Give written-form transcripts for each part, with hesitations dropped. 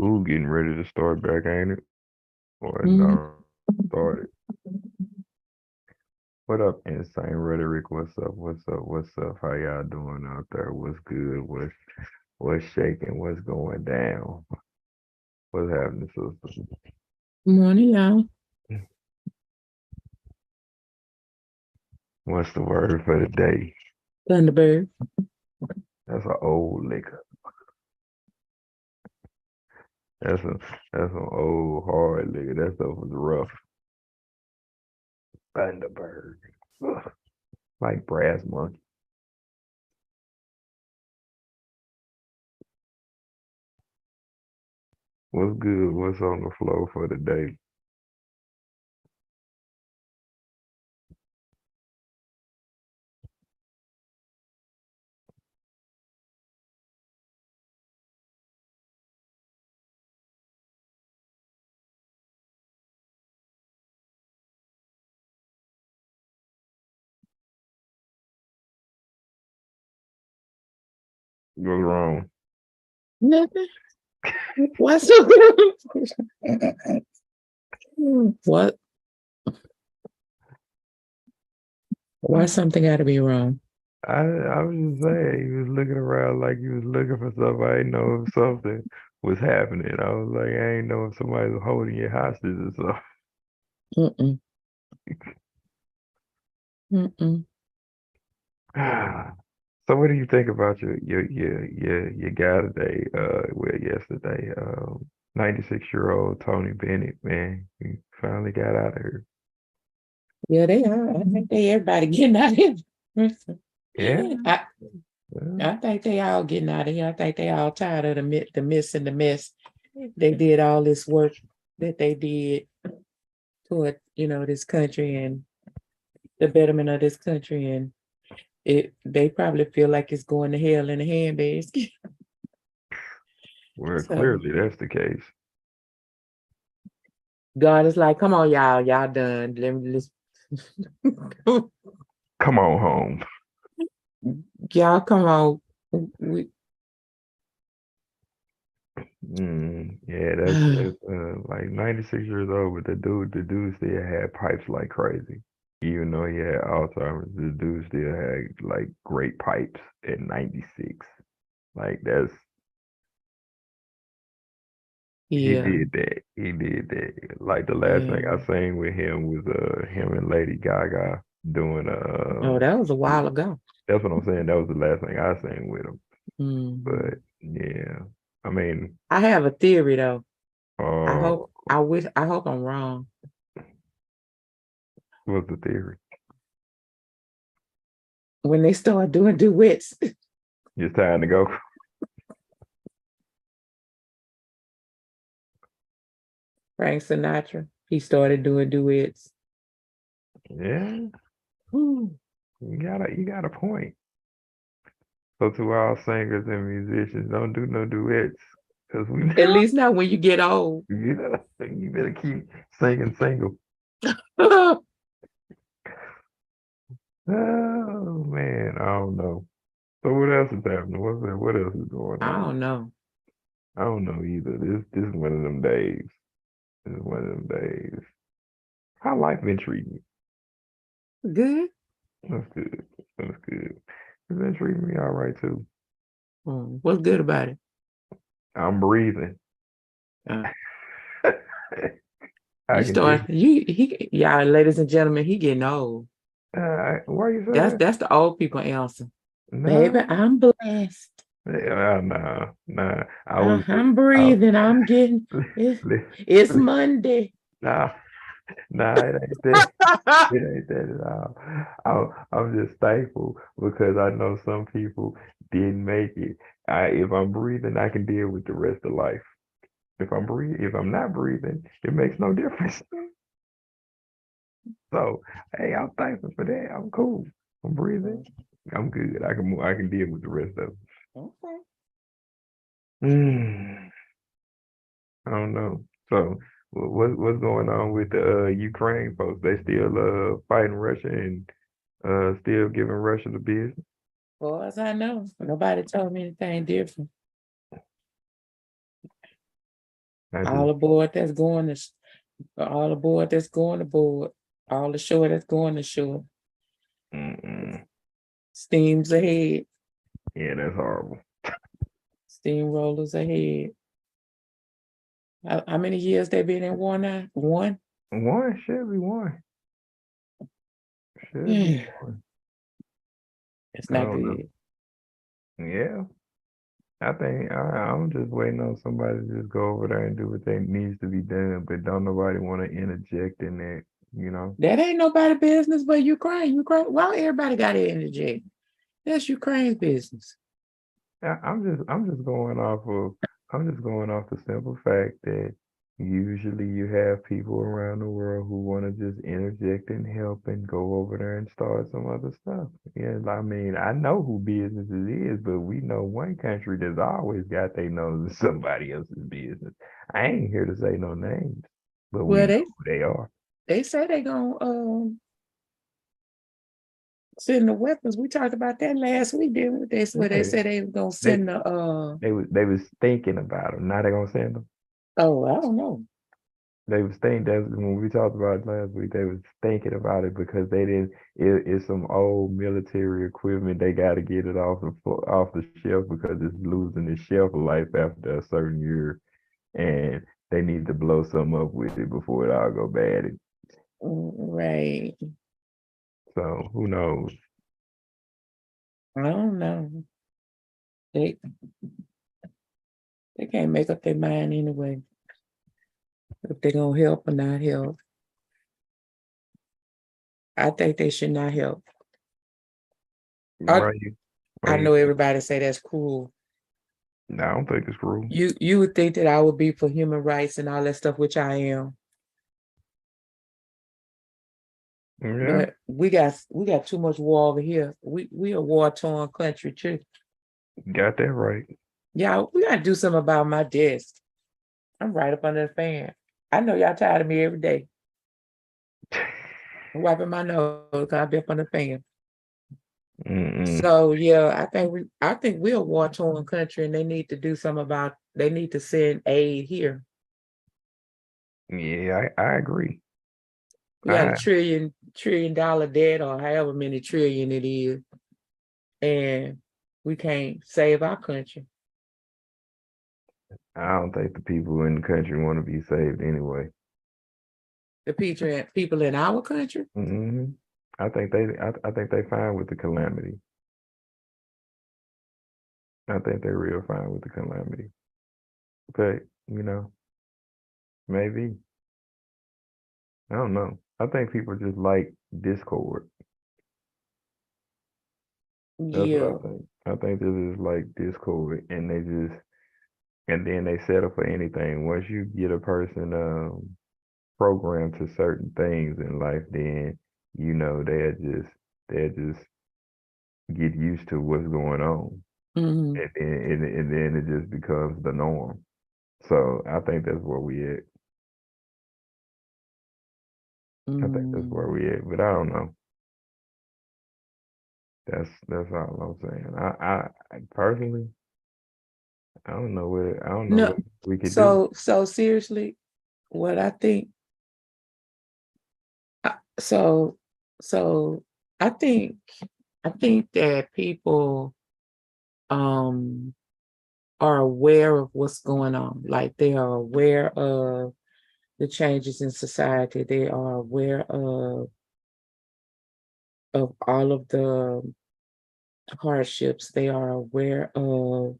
Ooh, getting ready to start back, ain't it? Or Mhm. no, started. What up, Insane Rhetoric? What's up? What's up? What's up? How y'all doing out there? What's good? What's shaking? What's going down? What's happening, sister? Morning, y'all. What's the word for the day? Thunderbird. That's an old liquor. That's a that's an old hard liquor. That stuff was rough. Thunderbird. Ugh, like brass monkey. What's good? What's on the flow for the day? What's wrong? Nothing. What's what? Why something got to be wrong? I was just saying, he was looking around like he was looking for something. I didn't know if something was happening. I was like, I didn't know if somebody was holding you hostage or something. Mm-mm. Mm-mm. So what do you think about your guy today? Well, yesterday, 96-year-old Tony Bennett, man, he finally got out of here. Yeah, they are. I think everybody getting out of here. Yeah, I, well, I think they all getting out of here. I think they all tired of the miss and the mess. They did all this work that they did toward, this country and the betterment of this country, and they probably feel like it's going to hell in a handbasket. well, So clearly that's the case. God is like, come on, y'all done. Let me just Come on home. y'all come on. We, Yeah, that's like 96 years old, but the dude still had pipes like crazy. Even though he had Alzheimer's, the dude still had like great pipes at 96. Like that's he yeah, did that. He did that. Like the last thing yeah. I seen with him was him and Lady Gaga doing Oh, that was a while ago. that's what I'm saying. That was the last thing I seen with him. Mhm. But yeah, I mean, I have a theory though. uh, I hope I'm wrong. what's the theory? When they start doing duets, It's time to go. Frank Sinatra, he started doing duets. Yeah. Whew. You got a point. So to all singers and musicians, don't do no duets. Cause we At least not when you get old. you better keep singing single. I Oh man, I don't know. So what else is happening? What else is going on? don't know. I don't know either. This is one of them days. This is one of them days. How life been treating you? Good. That's good. That's good. It's been treating me all right too. What's good about it? I'm breathing. Uh, I you can do. start y'all, ladies and gentlemen, he getting old. Why you say that? That's the old people answer. Baby, No, I'm blessed. nah, nah. I was, I'm I, breathing. I'm getting it. It's Monday. nah, nah. It ain't that. It ain't that at all. I'm just thankful because I know some people didn't make it. If I'm breathing, I can deal with the rest of life. If I'm not breathing, it makes no difference. So, hey, I'm thankful for that. I'm cool. I'm breathing. I'm good. I can move. I can deal with the rest of it. Okay. Mm, I don't know. So, what's going on with the Ukraine folks? They still fighting Russia and still giving Russia the business. Well, as I know, nobody told me anything different. I All just aboard that's going to, all aboard that's going aboard, all ashore that's going ashore. mm-mm. Steams ahead, Yeah, that's horrible. steamrollers ahead. How many years they been in war now? One? One should be one. Should be Yeah, one. it's I not don't know. good. Yeah. I think I'm just waiting on somebody to just go over there and do what they needs to be done, but don't nobody want to interject in that, you know. That ain't nobody business but Ukraine. Ukraine. Why everybody got to interject? That's Ukraine's business. I'm just going off the simple fact that usually you have people around the world who want to just interject and help and go over there and start some other stuff. Yeah, I mean, I know who business it is, but we know one country that's always got their nose in somebody else's business. I ain't here to say no names, but we Well, know who they are. they say they gonna send the weapons. We talked about that last week, didn't we? That's where they Yeah, said they were gonna they send the they was thinking about them. Now they gonna send them. oh, I don't know. They was thinking that when we talked about it last week, they was thinking about it because they didn't. It's some old military equipment. They got to get it off the shelf because it's losing its shelf life after a certain year, and they need to blow something up with it before it all go bad. Right. So who knows? I don't know. They they can't make up their mind anyway. If they're gonna help or not help. I think they should not help. I Right? I Right? know everybody say that's cruel. No, I don't think it's cruel. You would think that I would be for human rights and all that stuff, which I am. Yeah, But we got too much war over here. We a war torn country too. got that right. Yeah, we gotta do something about my desk. I'm right up under the fan. I know y'all tired of me every day. I'm wiping my nose because I be up on the fan. Mm-mm. So yeah, I think we're a war torn country and they need to do something about they need to send aid here. Yeah, I agree. We got a I trillion dollar debt or however many trillion it is, and we can't save our country. I don't think the people in the country want to be saved anyway. The people in our country, hmm I think they fine with the calamity. I think they're real fine with the calamity. But, you know, maybe. I don't know. I think people just like discord. That's what yeah. I think. I think this is like discord and and then they settle for anything. Once you get a person programmed to certain things in life, then you know they'll just get used to what's going on. Hmm. And then it just becomes the norm. So I think that's where we at. I think that's where Mm. we at. But I don't know. That's all I'm saying. I personally, I don't know No, what we could do. so seriously, what I think, so so I think I think that people um are aware of what's going on. Like they are aware of the changes in society. They are aware of all of the hardships. They are aware of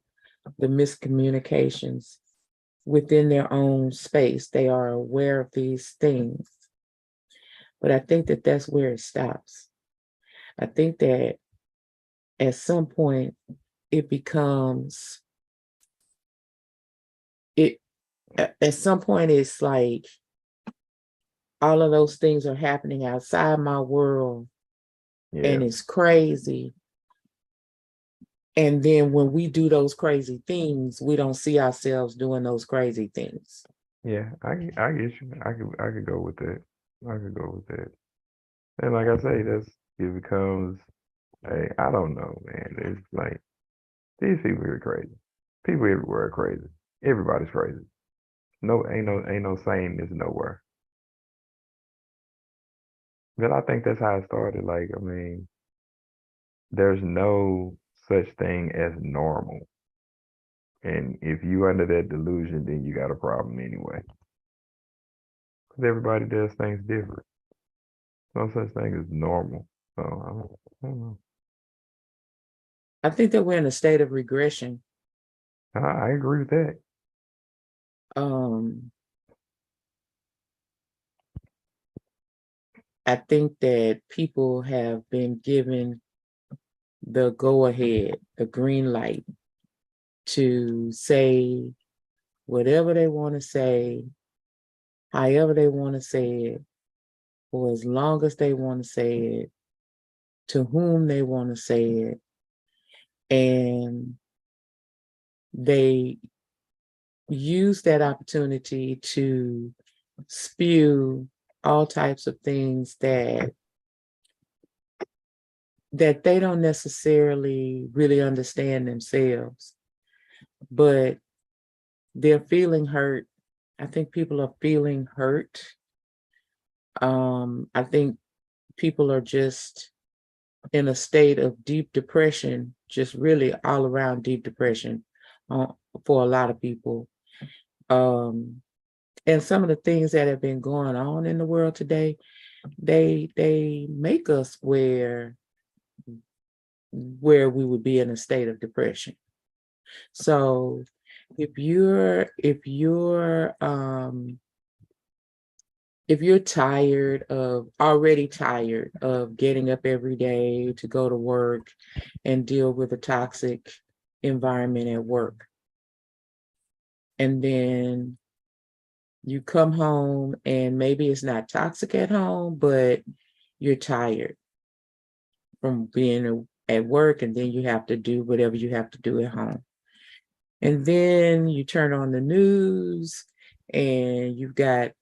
the miscommunications within their own space. They are aware of these things. But I think that that's where it stops. I think that at some point it becomes it at some point it's like all of those things are happening outside my world Yeah, and it's crazy. And then when we do those crazy things, we don't see ourselves doing those crazy things. yeah. I get you. I could go with that. I could go with that. And like I say, it becomes. Hey, I don't know, man. It's like these people are crazy. People everywhere are crazy. Everybody's crazy. No, ain't no sameness nowhere. But I think that's how it started. Like, I mean, there's no such thing as normal. And if you under that delusion, then you got a problem anyway. Because everybody does things different. No such thing as normal. So I don't know. I think that we're in a state of regression. I agree with that. Um, I think that people have been given the go ahead, the green light to say whatever they want to say, however they want to say it, for as long as they want to say it, to whom they want to say it. And they use that opportunity to spew all types of things that they don't necessarily really understand themselves, but they're feeling hurt. I think people are feeling hurt. I think people are just in a state of deep depression, just really all around deep depression uh, for a lot of people. And some of the things that have been going on in the world today, they make us where we would be in a state of depression. So if you're already tired of getting up every day to go to work and deal with a toxic environment at work, and then you come home and maybe it's not toxic at home, but you're tired from being at work, and then you have to do whatever you have to do at home. And then you turn on the news and you've got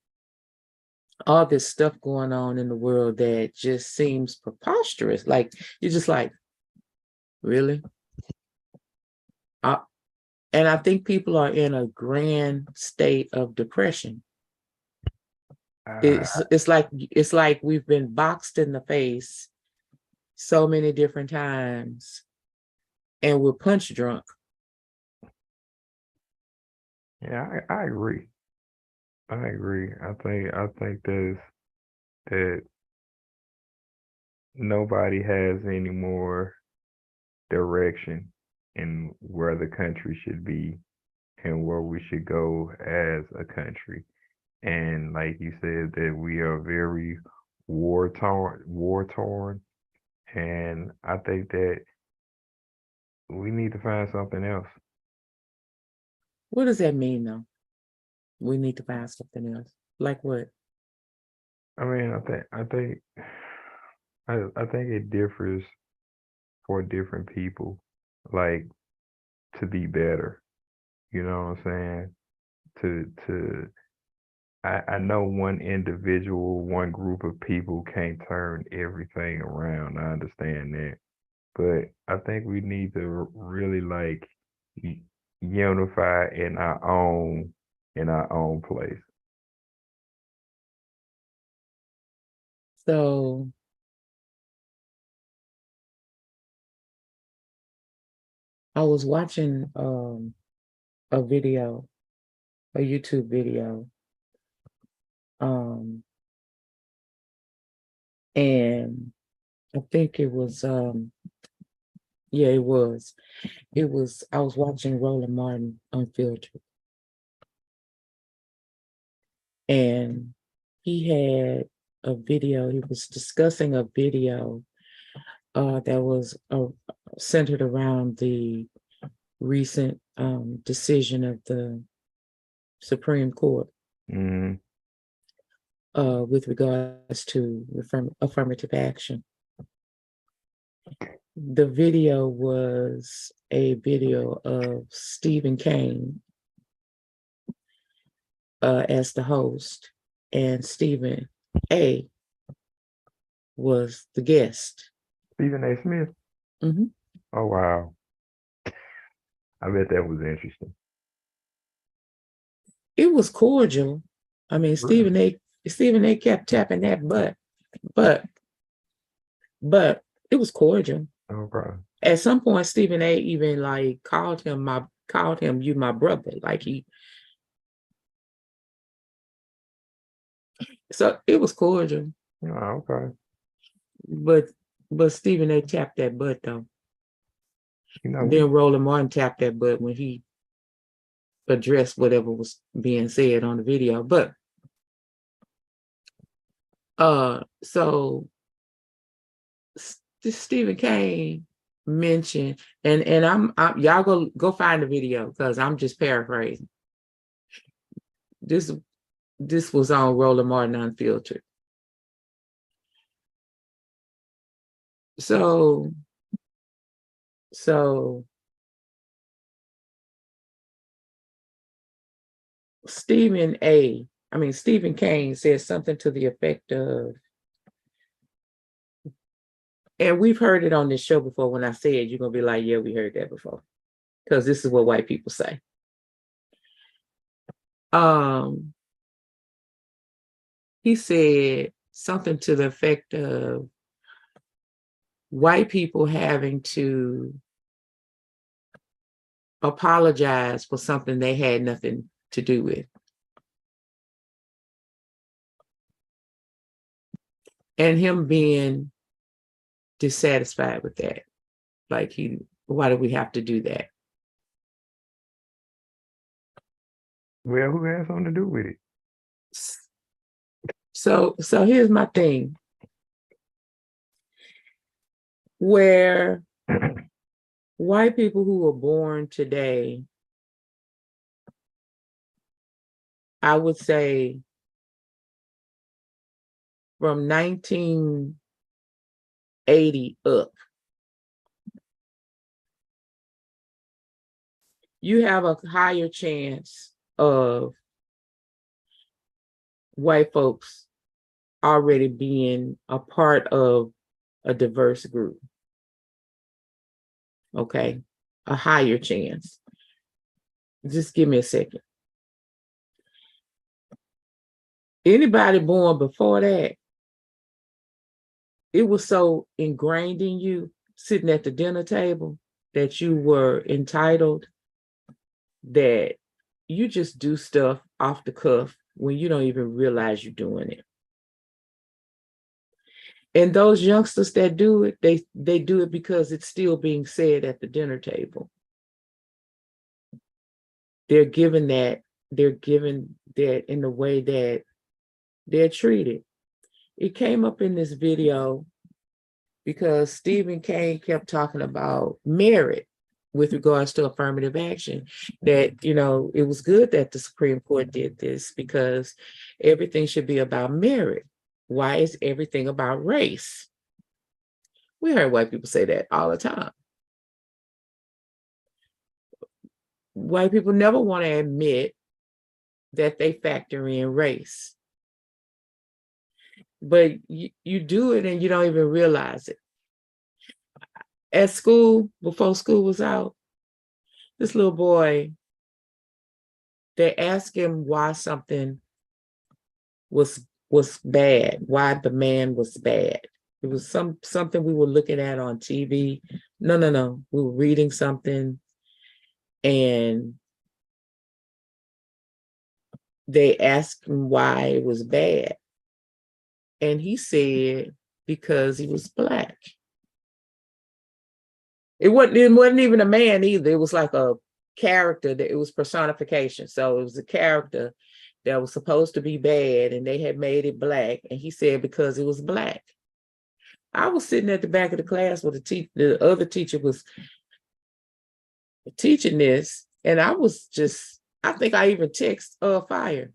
all this stuff going on in the world that just seems preposterous. Like, you're just like, really? And I think people are in a grand state of depression. Uh, It's like we've been boxed in the face so many different times and we're punch drunk. yeah, I agree. I agree. I think that nobody has any more direction in where the country should be and where we should go as a country. And like you said, that we are very war torn. And I think that we need to find something else. What does that mean, though? We need to find something else. Like what? I mean, I think it differs for different people. Like, to be better, you know what I'm saying? I know one individual, one group of people can't turn everything around. I understand that. But I think we need to really like unify in our own place. So I was watching a video, a YouTube video, um, and I think it was yeah, it was. I was watching Roland Martin Unfiltered, and he had a video. He was discussing a video that was centered around the recent decision of the Supreme Court Mm, with regards to affirmative action. The video was a video of Steven Kane as the host, and Stephen A was the guest. Stephen A. Smith. Mhm. Oh wow. I bet that was interesting. it was cordial. I mean, Really? Stephen A kept tapping that but it was cordial. Okay. At some point, Stephen A even like called him you my brother. Like so it was cordial. Oh, okay. But Stephen A tapped that butt though. You know, we Then Roland Martin tapped that butt when he addressed whatever was being said on the video. But so Stephen Kane mentioned, and I'm y'all go find the video because I'm just paraphrasing. This was on Roland Martin Unfiltered. So Stephen Kane said something to the effect of, and we've heard it on this show before. When I say it, you're gonna be like, yeah, we heard that before. Because this is what white people say. He said something to the effect of white people having to apologize for something they had nothing to do with. And him being dissatisfied with that. Like why do we have to do that? well, who has something to do with it? So here's my thing. Where white people who were born today, I would say from 1980 up, you have a higher chance of white folks already being a part of a diverse group. Okay, a higher chance. Just give me a second. Anybody born before that, it was so ingrained in you sitting at the dinner table that you were entitled, that you just do stuff off the cuff when you don't even realize you're doing it. And those youngsters that do it, they do it because it's still being said at the dinner table. They're given that in the way that they're treated. It came up in this video because Steven Kane kept talking about merit with regards to affirmative action, that, it was good that the Supreme Court did this because everything should be about merit. Why is everything about race? We heard white people say that all the time. White people never want to admit that they factor in race. But you do it and you don't even realize it. At school, before school was out, this little boy, they asked him why something was bad, why the man was bad. It was something we were looking at on TV. No. We were reading something and they asked him why it was bad. And he said, because he was Black. It wasn't even a man either. It was like a character, that it was personification. So it was a character that was supposed to be bad and they had made it Black. And he said, because it was Black. I was sitting at the back of the class where the other teacher was teaching this. And I think I even text fire.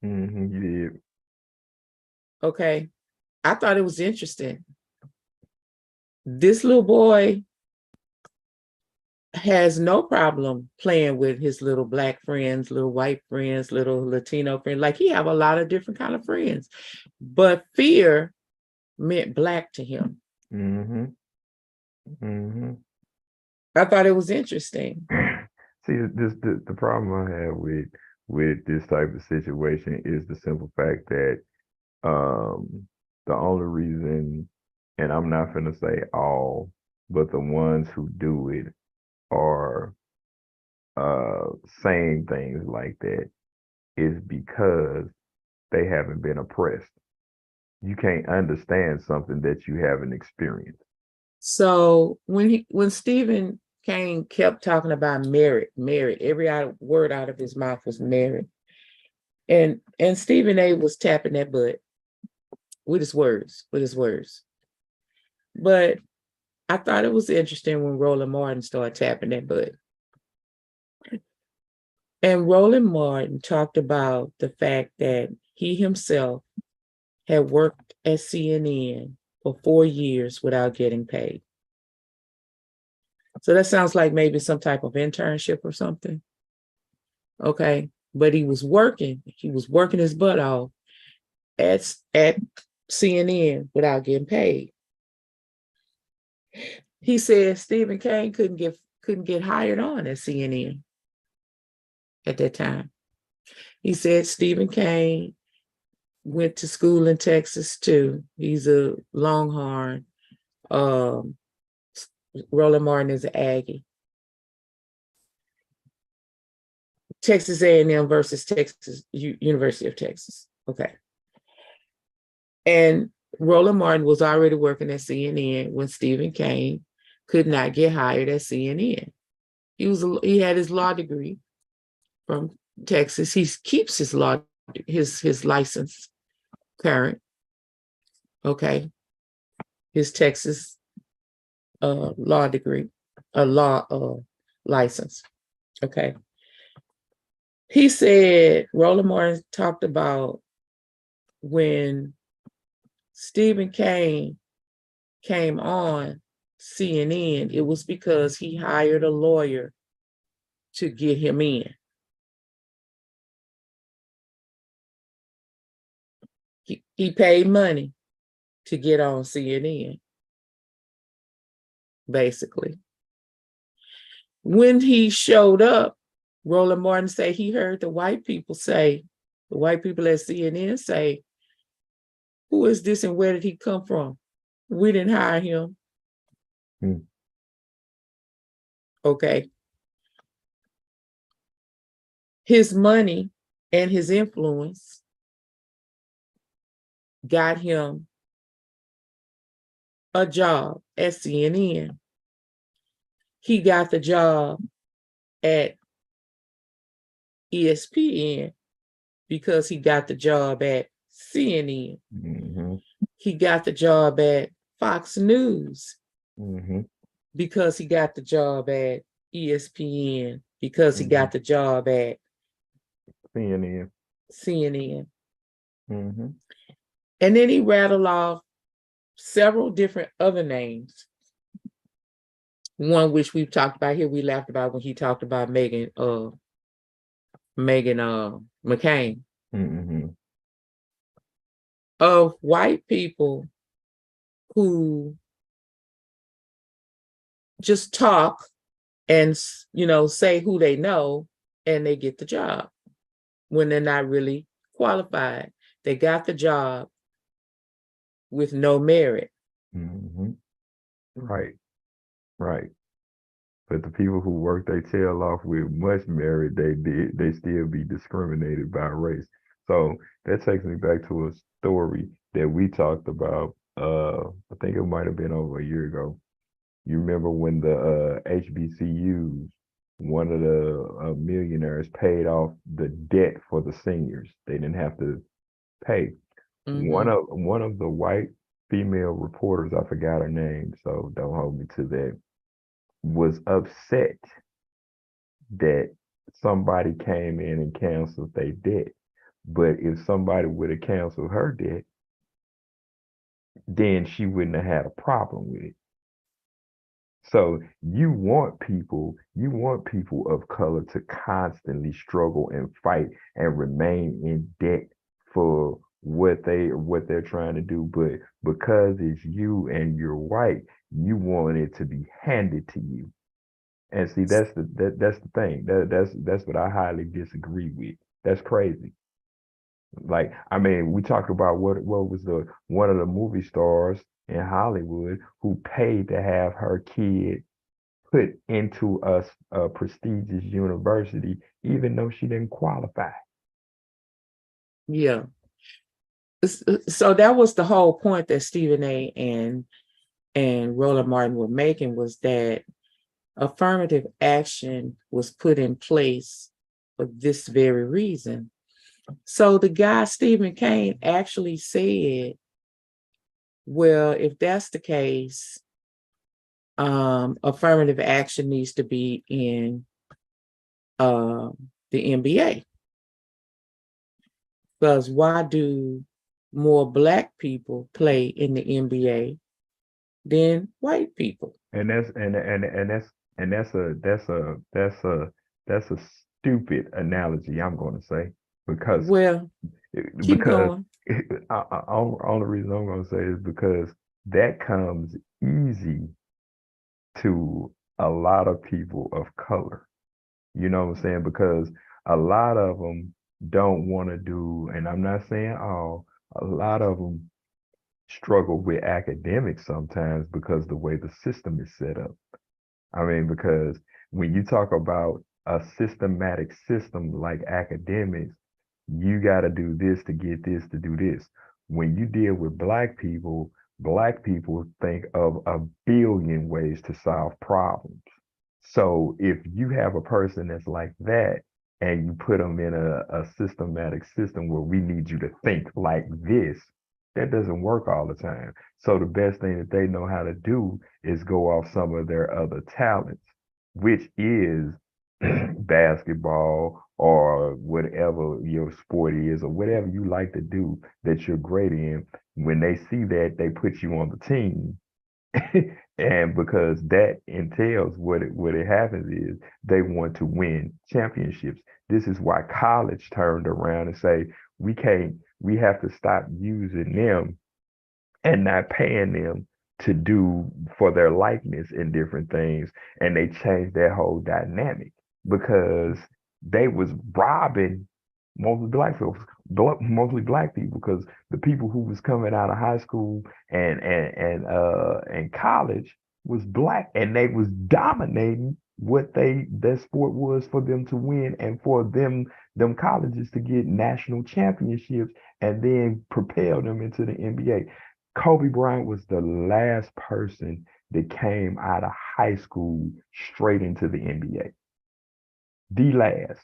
You did. Okay. I thought it was interesting. This little boy has no problem playing with his little Black friends, little white friends, little Latino friends. Like, he have a lot of different kind of friends, but fear meant Black to him. I thought it was interesting. See, the problem I have with this type of situation is the simple fact that the only reason, and I'm not gonna say all, but the ones who do it are saying things like that is because they haven't been oppressed. You can't understand something that you haven't experienced. So when Stephen Kane kept talking about merit, every word out of his mouth was merit. And Stephen A was tapping that butt with his words. But I thought it was interesting when Roland Martin started tapping that butt. And Roland Martin talked about the fact that he himself had worked at CNN for 4 years without getting paid. So that sounds like maybe some type of internship or something. Okay. But he was working his butt off at CNN without getting paid. He said Steven Kane couldn't get hired on at CNN at that time. He said Steven Kane went to school in Texas too. He's a Longhorn. Roland Martin is an Aggie. Texas A&M versus Texas University of Texas. Okay. And Roland Martin was already working at CNN when Steven Kane could not get hired at CNN. He had his law degree from Texas. He keeps his license current. Okay. His Texas law degree, a law license. Okay. He said Roland Martin talked about when Steven Kane came on CNN, it was because he hired a lawyer to get him in. He paid money to get on CNN, basically. When he showed up, Roland Martin said he heard the white people at CNN say, "Who is this and where did he come from? We didn't hire him." Okay. His money and his influence got him a job at CNN. He got the job at ESPN because he got the job at CNN. Mm-hmm. He got the job at Fox News because he got the job at ESPN because he got the job at CNN. And then he rattled off several different other names. One which we've talked about here, we laughed about when he talked about Meghan McCain. Of white people who just talk and say who they know and they get the job when they're not really qualified. They got the job with no merit. Right. But the people who work their tail off with much merit, they still be discriminated by race. So that takes me back to a story that we talked about. I think it might have been over a year ago. You remember when the HBCUs, one of the millionaires paid off the debt for the seniors. They didn't have to pay. One of the white female reporters, I forgot her name, so don't hold me to that, was upset that somebody came in and canceled their debt. But if somebody would have canceled her debt, then she wouldn't have had a problem with it. So you want people of color to constantly struggle and fight and remain in debt for what they're trying to do. But because it's you and you're white, you want it to be handed to you. And see, that's the thing. That's what I highly disagree with. That's crazy. Like, I mean, we talk about what was the one of the movie stars in Hollywood who paid to have her kid put into a prestigious university, even though she didn't qualify. Yeah. So that was the whole point that Stephen A. and Roland Martin were making, was that affirmative action was put in place for this very reason. So the guy, Steven Kane, actually said, well, if that's the case, affirmative action needs to be in the NBA. Because why do more Black people play in the NBA than white people? And that's a stupid analogy, I'm going to say, because Well, keep because going. only reason I'm going to say is because that comes easy to a lot of people of color. You know what I'm saying? Because a lot of them don't want to do, and I'm not saying all, a lot of them struggle with academics sometimes because the way the system is set up. I mean, because when you talk about a systematic system like academics, you got to do this to get this to do this. When you deal with black people think of a billion ways to solve problems. So if you have a person that's like that and you put them in a systematic system where we need you to think like this, that doesn't work all the time. So the best thing that they know how to do is go off some of their other talents, which is basketball or whatever your sport is or whatever you like to do that you're great in. When they see that, they put you on the team. And because that entails what it happens is they want to win championships. This is why college turned around and say we have to stop using them and not paying them to do for their likeness in different things. And they changed that whole dynamic because they was robbing mostly black folks, mostly black people, because the people who was coming out of high school and college was black, and they was dominating what their sport was for them to win and for them colleges to get national championships and then propel them into the NBA. Kobe Bryant was the last person that came out of high school straight into the NBA. The last.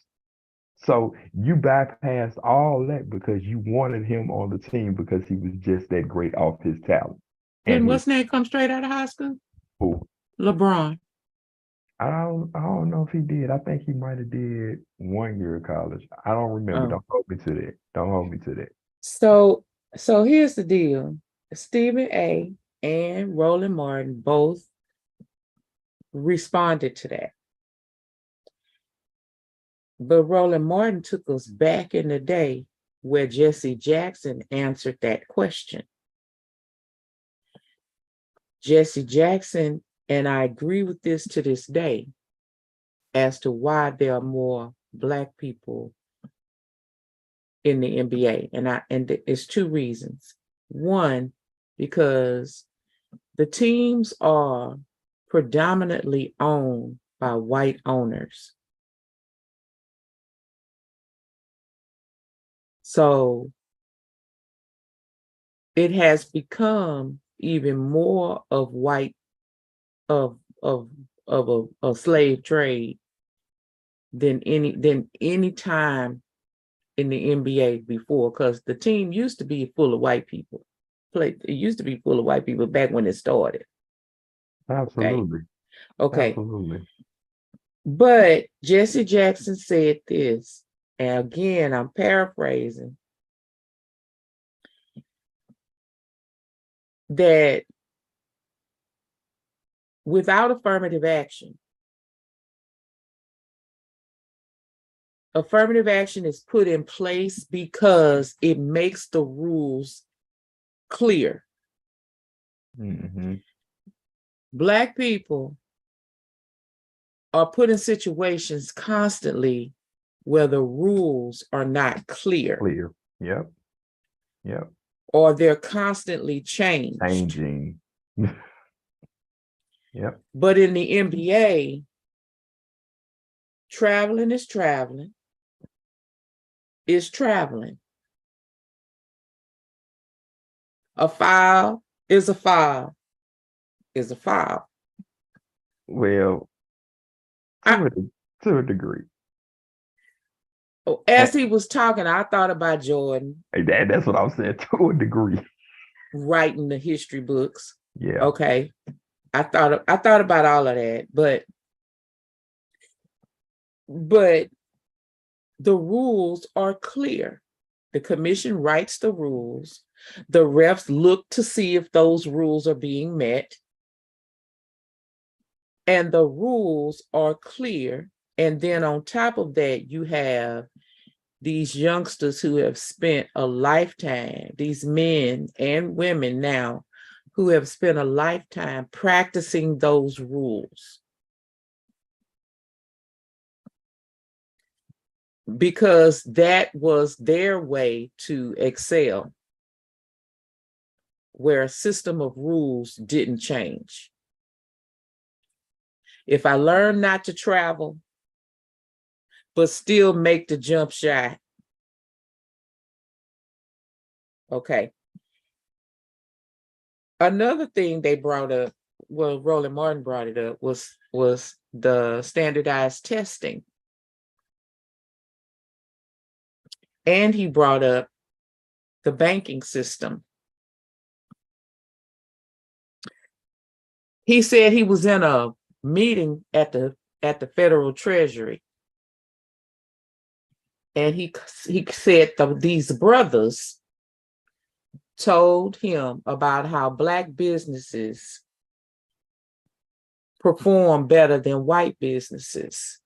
So you bypassed all that because you wanted him on the team because he was just that great off his talent and Didn't his what's name come straight out of high school? who. LeBron. I don't know if he did. I think he might have did 1 year of college. I don't remember. Oh. Don't hold me to that. Don't hold me to that. So here's the deal. Stephen A. and Roland Martin both responded to that. But Roland Martin took us back in the day where Jesse Jackson answered that question. Jesse Jackson, and I agree with this to this day, as to why there are more Black people in the NBA. And it's two reasons. One, because the teams are predominantly owned by white owners. So it has become even more of white of a slave trade than any time in the NBA before, because the team used to be full of white people. It used to be full of white people back when it started. Absolutely. Okay. Absolutely. But Jesse Jackson said this, and again, I'm paraphrasing, that without affirmative action is put in place because it makes the rules clear. Mm-hmm. Black people are put in situations constantly where the rules are not clear. Clear. Yep. Yep. Or they're constantly changed. Changing. Yep. But in the NBA, traveling is traveling. Is traveling. A foul is a foul. Is a foul. Well, to a degree. As he was talking, I thought about Jordan. That's what I was saying, to a degree. Writing the history books. Yeah. Okay. I thought about all of that, but the rules are clear. The commission writes the rules. The refs look to see if those rules are being met. And the rules are clear. And then on top of that, you have these youngsters who have spent a lifetime, these men and women now, who have spent a lifetime practicing those rules. Because that was their way to excel, where a system of rules didn't change. If I learn not to travel, but still make the jump shot, okay. Another thing they brought up, well, Roland Martin brought it up, was the standardized testing. And he brought up the banking system. He said he was in a meeting at the Federal Treasury. And he said these brothers told him about how Black businesses perform better than white businesses.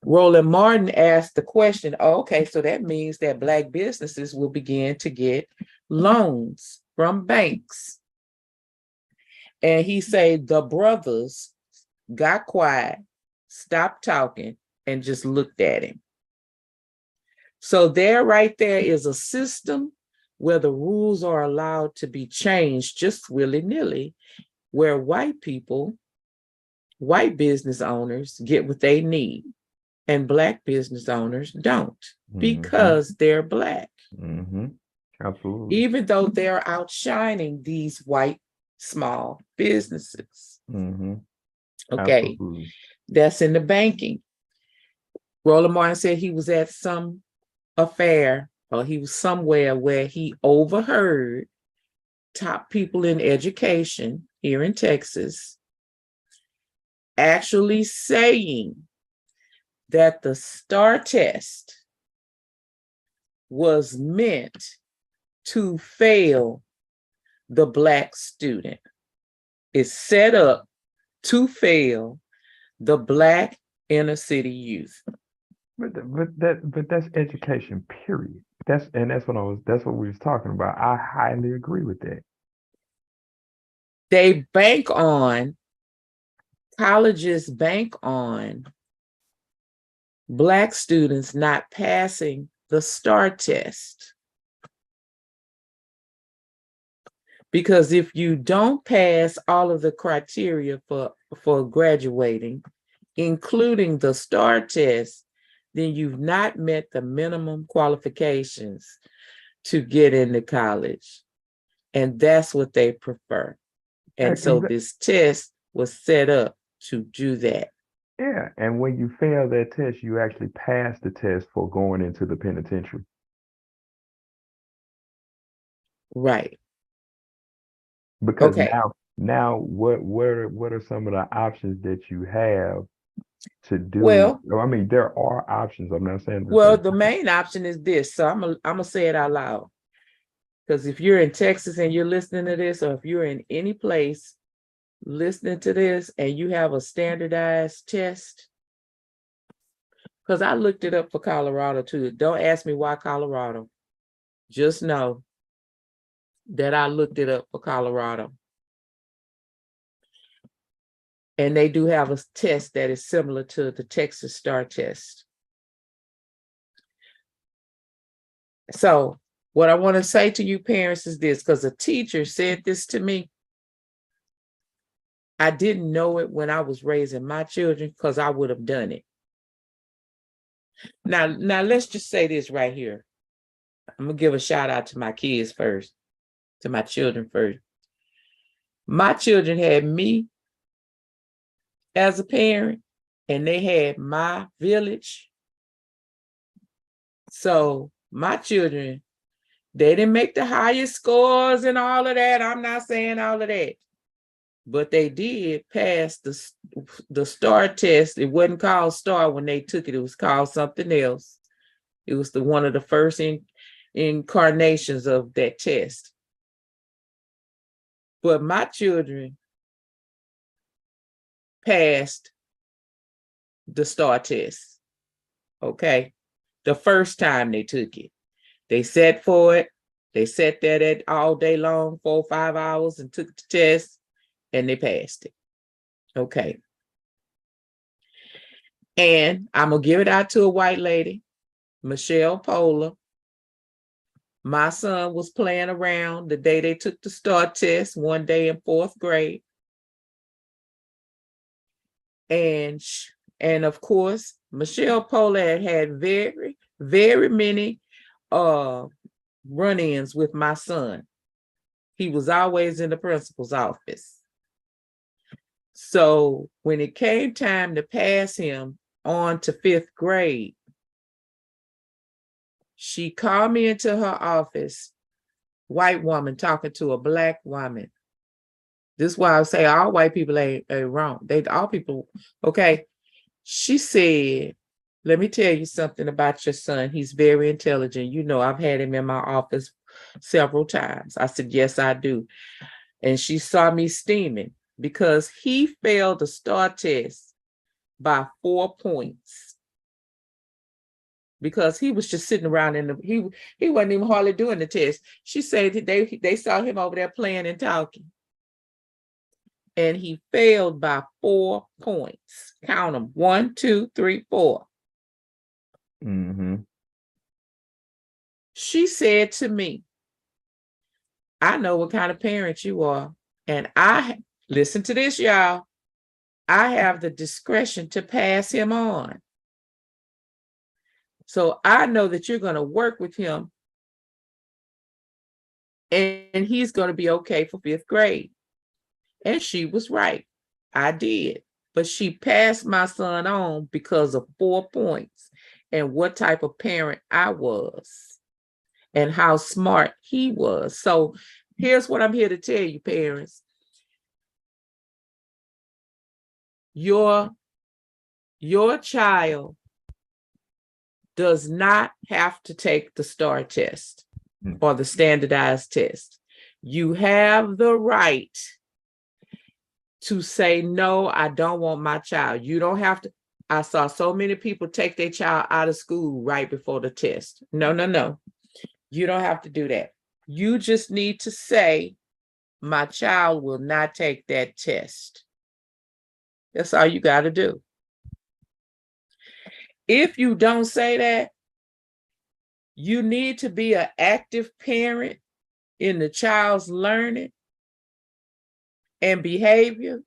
Roland Martin asked the question, okay, so that means that Black businesses will begin to get loans from banks. And he said the brothers got quiet, stopped talking, and just looked at him. So there, right there is a system where the rules are allowed to be changed just willy-nilly, where white people, white business owners get what they need, and Black business owners don't, because they're Black. Absolutely. Even though they're outshining these white small businesses. Okay, Absolutely. That's in the banking. Roland Martin said he was at some affair, or he was somewhere where he overheard top people in education here in Texas actually saying that the STAR test was meant to fail the Black student. It's set up to fail the Black inner city youth. But that's education, period. That's what we was talking about. I highly agree with that. They bank on, colleges bank on Black students not passing the STAR test. Because if you don't pass all of the criteria for graduating, including the STAR test, then you've not met the minimum qualifications to get into college. And that's what they prefer. And so this test was set up to do that. Yeah, and when you fail that test, you actually pass the test for going into the penitentiary. Right. Because now what are some of the options that you have to do? Well, I mean, there are options. I'm not saying well, the main option is this. So I'm gonna say it out loud. Because if you're in Texas and you're listening to this, or if you're in any place listening to this and you have a standardized test, because I looked it up for Colorado too. Don't ask me why Colorado. Just know that I looked it up for Colorado. And they do have a test that is similar to the Texas STAR test. So what I want to say to you parents is this, because a teacher said this to me. I didn't know it when I was raising my children because I would have done it. Now let's just say this right here. I'm going to give a shout out to my kids first, to my children first. My children had me as a parent, and they had my village. So my children, they didn't make the highest scores and all of that. I'm not saying all of that. But they did pass the STAR test. It wasn't called STAR when they took it. It was called something else. It was one of the first incarnations of that test. But my children passed the STAR test. Okay. The first time they took it. They sat for it. They sat there all day long, 4 or 5 hours, and took the test, and they passed it. Okay. And I'm going to give it out to a white lady, Michelle Pola. My son was playing around the day they took the STAR test, one day in 4th grade. And of course, Michelle Pola had very, very many run-ins with my son. He was always in the principal's office. So when it came time to pass him on to 5th grade, she called me into her office, white woman talking to a black woman. This is why I say all white people ain't wrong. They all people, okay. She said, let me tell you something about your son. He's very intelligent. You know, I've had him in my office several times. I said, yes, I do. And she saw me steaming because he failed the STAR test by 4 points. Because he was just sitting around he wasn't even hardly doing the test. She said that they saw him over there playing and talking. And he failed by 4 points. Count them. 1, 2, 3, 4. Mm-hmm. She said to me, I know what kind of parent you are. And listen to this, y'all. I have the discretion to pass him on. So I know that you're going to work with him and he's going to be okay for 5th grade. And she was right. I did. But she passed my son on because of 4 points and what type of parent I was and how smart he was. So here's what I'm here to tell you, parents. Your child does not have to take the STAR test or the standardized test. You have the right to say, no, I don't want my child. You don't have to. I saw so many people take their child out of school right before the test. No. You don't have to do that. You just need to say, my child will not take that test. That's all you got to do. If you don't say that, you need to be an active parent in the child's learning and behavior,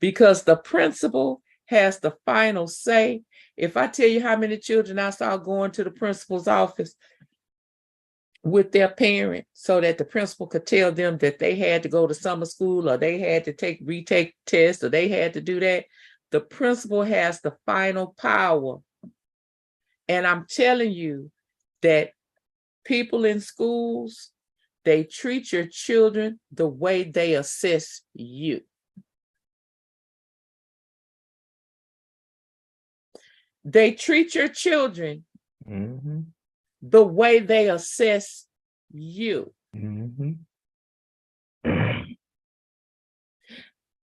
because the principal has the final say. If I tell you how many children I saw going to the principal's office with their parent so that the principal could tell them that they had to go to summer school or they had to retake tests or they had to do that, the principal has the final power. And I'm telling you that people in schools, they treat your children the way they assess you. They treat your children the way they assess you.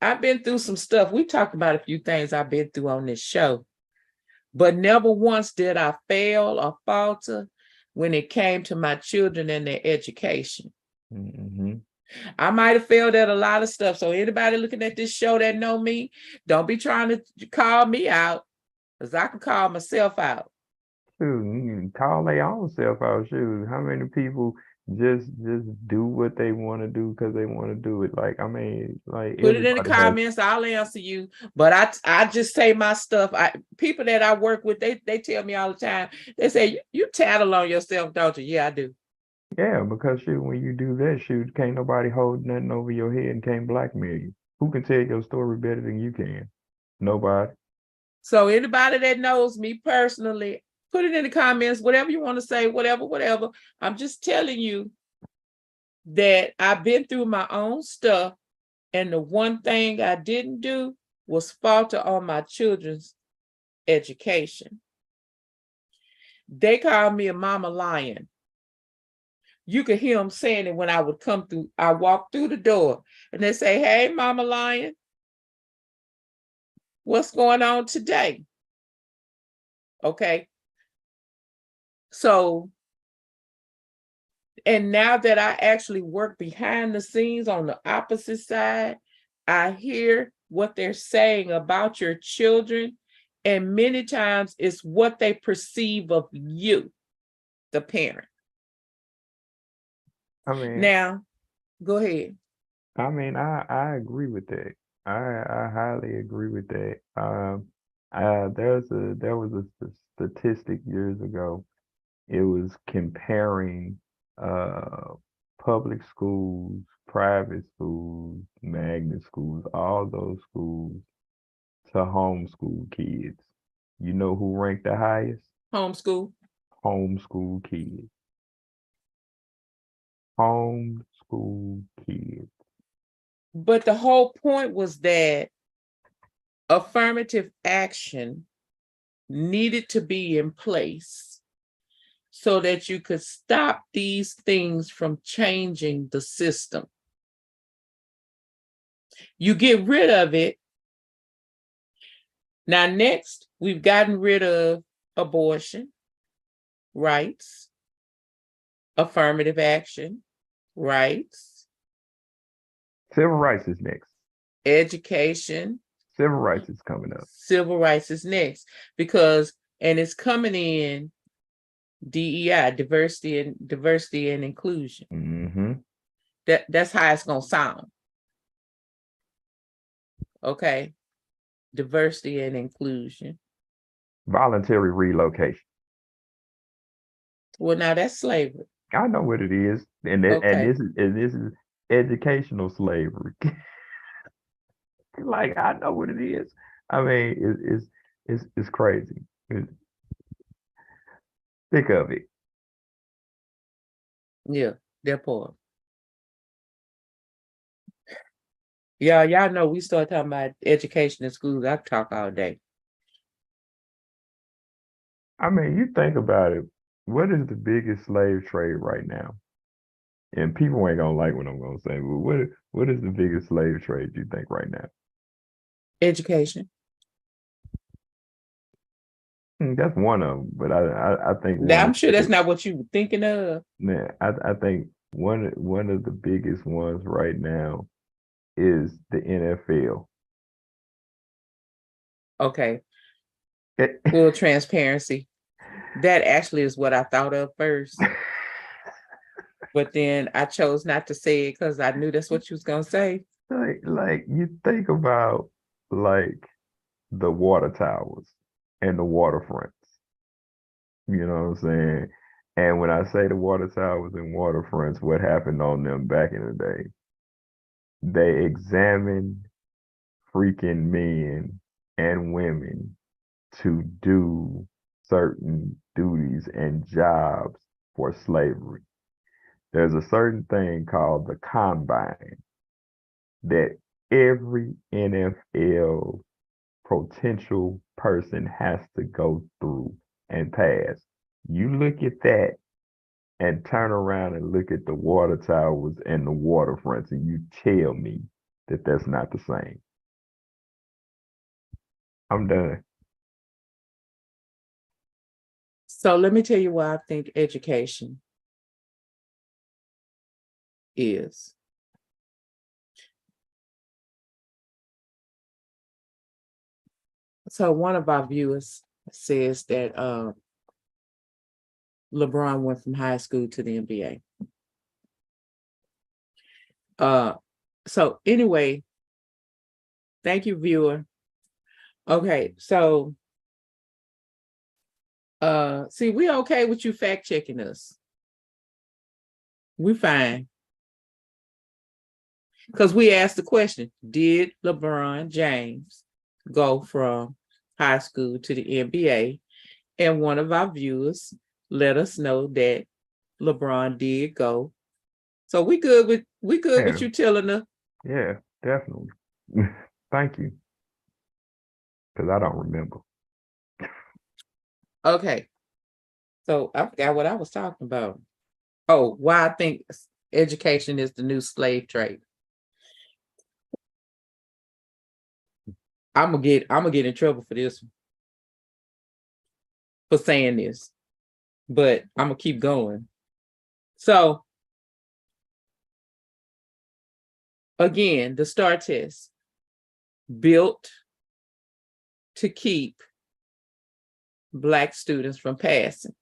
I've been through some stuff. We talked about a few things I've been through on this show, but never once did I fail or falter when it came to my children and their education. I might have failed at a lot of stuff. So anybody looking at this show that know me, don't be trying to call me out, because I can call myself out. Shoot, you can call their own self out. Shoot, how many people just do what they want to do because they want to do it? Like, I mean, like Put it in the everybody has. comments. I'll answer you. But I just say my stuff. People that I work with, they tell me all the time. They say, you tattle on yourself, don't you? Yeah, I do. Yeah, because shoot, when you do that, shoot, can't nobody hold nothing over your head and can't blackmail you. Who can tell your story better than you can? Nobody. So anybody that knows me personally, put it in the comments, whatever you want to say, whatever. I'm just telling you that I've been through my own stuff. And the one thing I didn't do was falter on my children's education. They called me a mama lion. You could hear them saying it when I would come through. I walk through the door and they say, hey, mama lion, what's going on today? Okay. So, and now that I actually work behind the scenes on the opposite side, I hear what they're saying about your children. And many times it's what they perceive of you, the parent. I mean, Now, go ahead. I agree with that. I highly agree with that. There was a statistic years ago. It was comparing uh public schools, private schools, magnet schools, all those schools to homeschool kids. You know who ranked the highest? Homeschool. Homeschool kids. Homeschool kids. But the whole point was that affirmative action needed to be in place so that you could stop these things from changing the system. You get rid of it. Now, next, we've gotten rid of abortion rights, affirmative action rights, Civil rights is next. education. Civil rights is coming up. Civil rights is next because, and it's coming in DEI, diversity and inclusion. Mm-hmm. That's how it's gonna sound. Okay, diversity and inclusion. Voluntary relocation. Well, now that's slavery. I know what it is, and Okay. this is educational slavery. Like I know what it is. I mean, it's crazy. Think of it. Yeah, they're poor. Yeah, y'all know we start talking about education in schools. I talk all day. I mean, you think about it. What is the biggest slave trade right now? And people ain't gonna like what I'm gonna say, but what is the biggest slave trade you think right now? Education. That's one of them, but I think Now, one of I'm sure the that's not what you were thinking of. man, I think one of the biggest ones right now is the NFL. Okay, full transparency. That actually is what I thought of first. But then I chose not to say it because I knew that's what you was gonna say. Like you think about like the water towers and the waterfronts. You know what I'm saying? And when I say the water towers and waterfronts, what happened on them back in the day? They examined freaking men and women to do certain duties and jobs for slavery. There's a certain thing called the combine that every NFL potential person has to go through and pass. You look at that and turn around and look at the water towers and the waterfronts, and you tell me that that's not the same. I'm done. So let me tell you why I think education is. So one of our viewers says that LeBron went from high school to the NBA. So anyway, thank you, viewer. Okay, so see, we okay with you fact checking us. We fine. Because we asked the question, did LeBron James go from high school to the NBA? And one of our viewers let us know that LeBron did go. So we good with you telling us. Yeah, definitely. Thank you. Because I don't remember. Okay. So I forgot what I was talking about. Oh, why I think education is the new slave trade. I'm gonna get in trouble for this one, for saying this, but I'm gonna keep going. So again, the STAR test built to keep Black students from passing.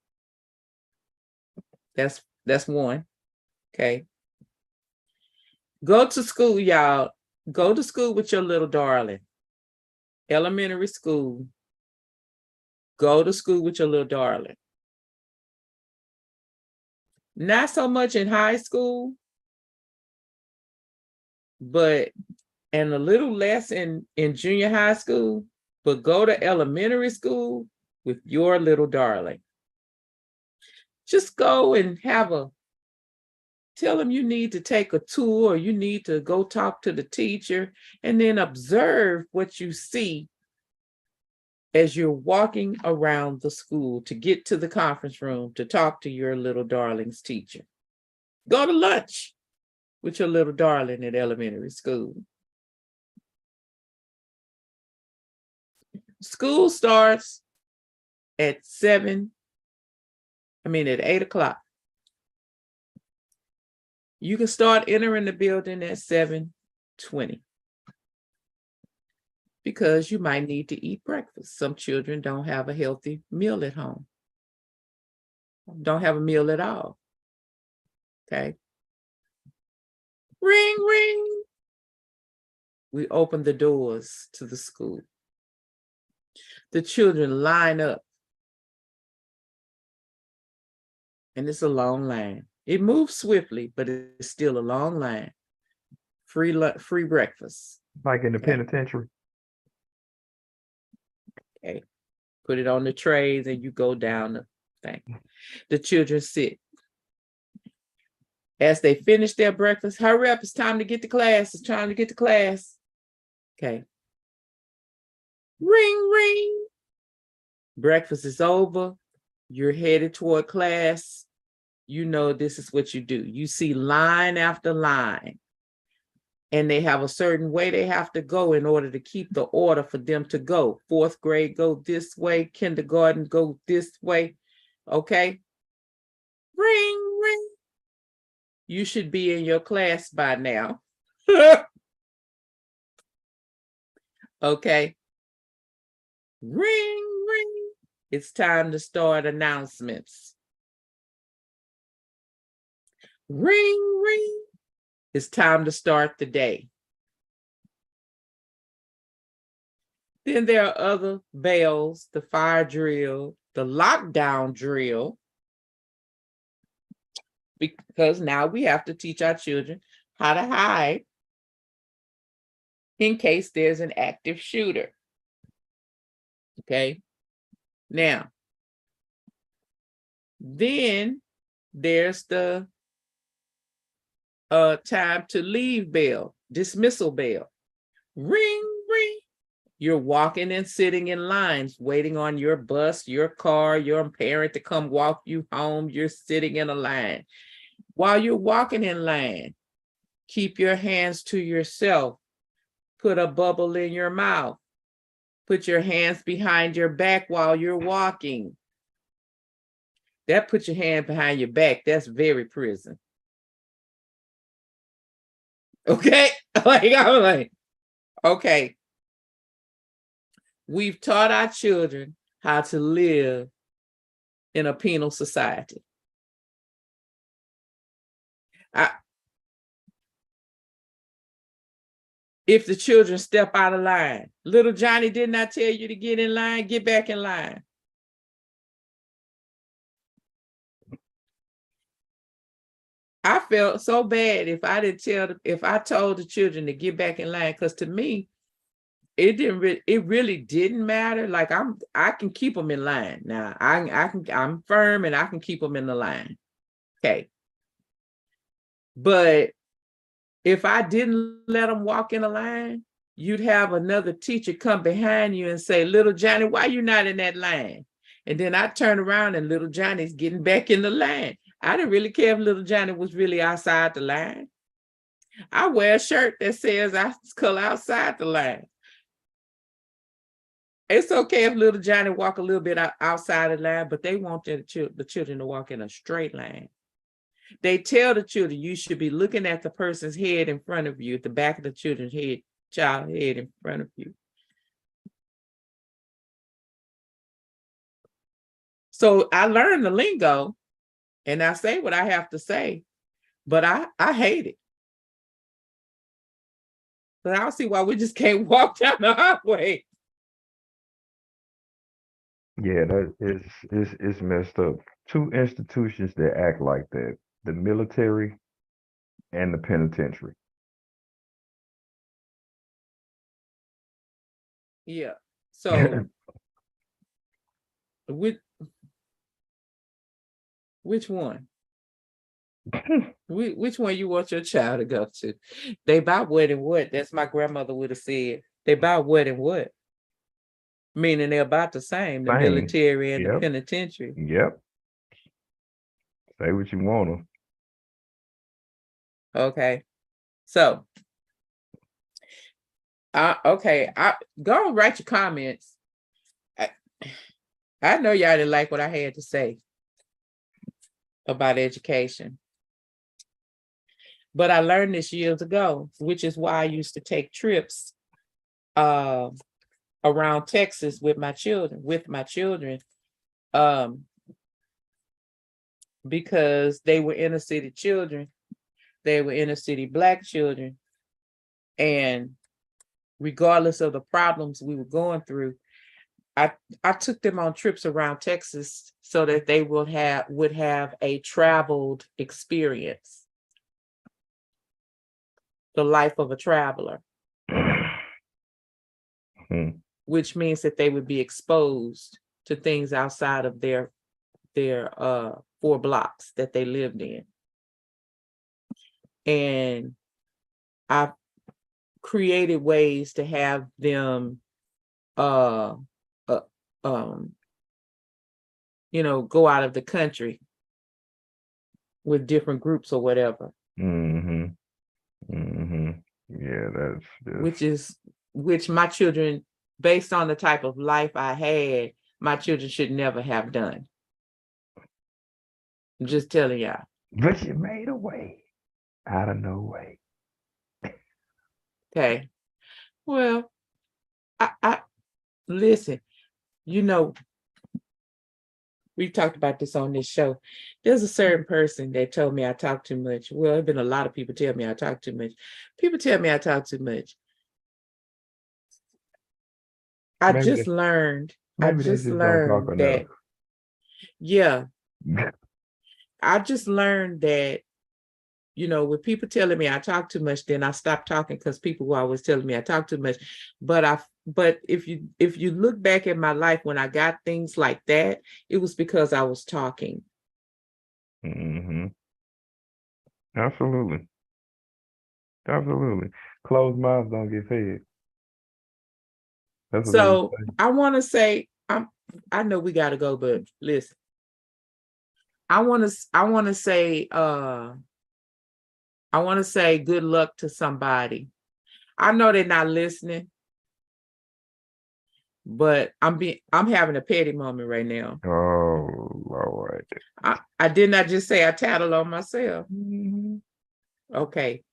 That's one. Okay. Go to school, y'all. Go to school with your little darling. Elementary school. Go to school with your little darling. Not so much in high school, but and a little less in junior high school, but go to elementary school with your little darling. Just go and tell them you need to take a tour, or you need to go talk to the teacher, and then observe what you see as you're walking around the school to get to the conference room to talk to your little darling's teacher. Go to lunch with your little darling at elementary school. School starts at 8 o'clock. You can start entering the building at 7:20 because you might need to eat breakfast. Some children don't have a healthy meal at home, don't have a meal at all. Okay. Ring, ring. We open the doors to the school. The children line up, and it's a long line. It moves swiftly, but it's still a long line. Free breakfast. Like in the penitentiary. Okay. Put it on the trays and you go down the thing. The children sit. As they finish their breakfast, hurry up, it's time to get to class. It's time to get to class. Okay. Ring, ring. Breakfast is over. You're headed toward class. You know this is what you do. You see line after line. And they have a certain way they have to go in order to keep the order for them to go. Fourth grade, go this way. Kindergarten, go this way. Okay? Ring, ring. You should be in your class by now. Okay? Ring, ring. It's time to start announcements. Ring, ring. It's time to start the day. Then there are other bells, the fire drill, the lockdown drill, because now we have to teach our children how to hide in case there's an active shooter. Okay. Now, then there's the time to leave bell, dismissal bell. Ring, ring. You're walking and sitting in lines, waiting on your bus, your car, your parent to come walk you home. You're sitting in a line. While you're walking in line, keep your hands to yourself. Put a bubble in your mouth. Put your hands behind your back while you're walking. That put your hand behind your back. That's very prison. Okay? I'm like, okay. we've taught our children how to live in a penal society. If the children step out of line, little Johnny, did not tell you to get in line, get back in line. I felt so bad if I told the children to get back in line, because to me, it really didn't matter. Like I can keep them in line. Now I'm firm and I can keep them in the line. Okay. But if I didn't let them walk in a line, you'd have another teacher come behind you and say, little Johnny, why you not in that line? And then I turn around and little Johnny's getting back in the line. I didn't really care if little Johnny was really outside the line. I wear a shirt that says I color outside the line. It's okay if little Johnny walk a little bit outside the line, but they want the children to walk in a straight line. They tell the children you should be looking at the person's head in front of you, at the back of the children's head, child head in front of you. So I learned the lingo and I say what I have to say, but I hate it. But I don't see why we just can't walk down the highway. Yeah, that is messed up. Two institutions that act like that: the military and the penitentiary. Yeah. So which one? Which one you want your child to go to? They buy what and what? That's my grandmother would have said. They buy what and what? Meaning they're about the same, the military and the penitentiary. Yep. Say what you want them. Okay. So, okay, go and write your comments. I know y'all didn't like what I had to say about education. But I learned this years ago, which is why I used to take trips around Texas with my children, because they were inner city children. They were inner city Black children. And regardless of the problems we were going through, I took them on trips around Texas so that they would have a traveled experience. The life of a traveler. Which means that they would be exposed to things outside of their 4 blocks that they lived in. And I created ways to have them go out of the country with different groups or whatever. Yeah, that's which my children, based on the type of life I had, my children should never have done. I'm just telling y'all. But you made a way out of no way. Okay. Well, I listen, we talked about this on this show. There's a certain person that told me I talk too much. Well, there's been a lot of people tell me I talk too much. People tell me I talk too much. I just learned that, yeah. I just learned that, with people telling me I talk too much, then I stopped talking because people were always telling me I talk too much. But if you look back at my life when I got things like that, it was because I was talking. Absolutely. Closed mouths don't get fed. So I want to say, I know we got to go, but listen, I want to say good luck to somebody. I know they're not listening, but I'm having a petty moment right now. Oh, Lord. I did not just say I tattled on myself. Okay.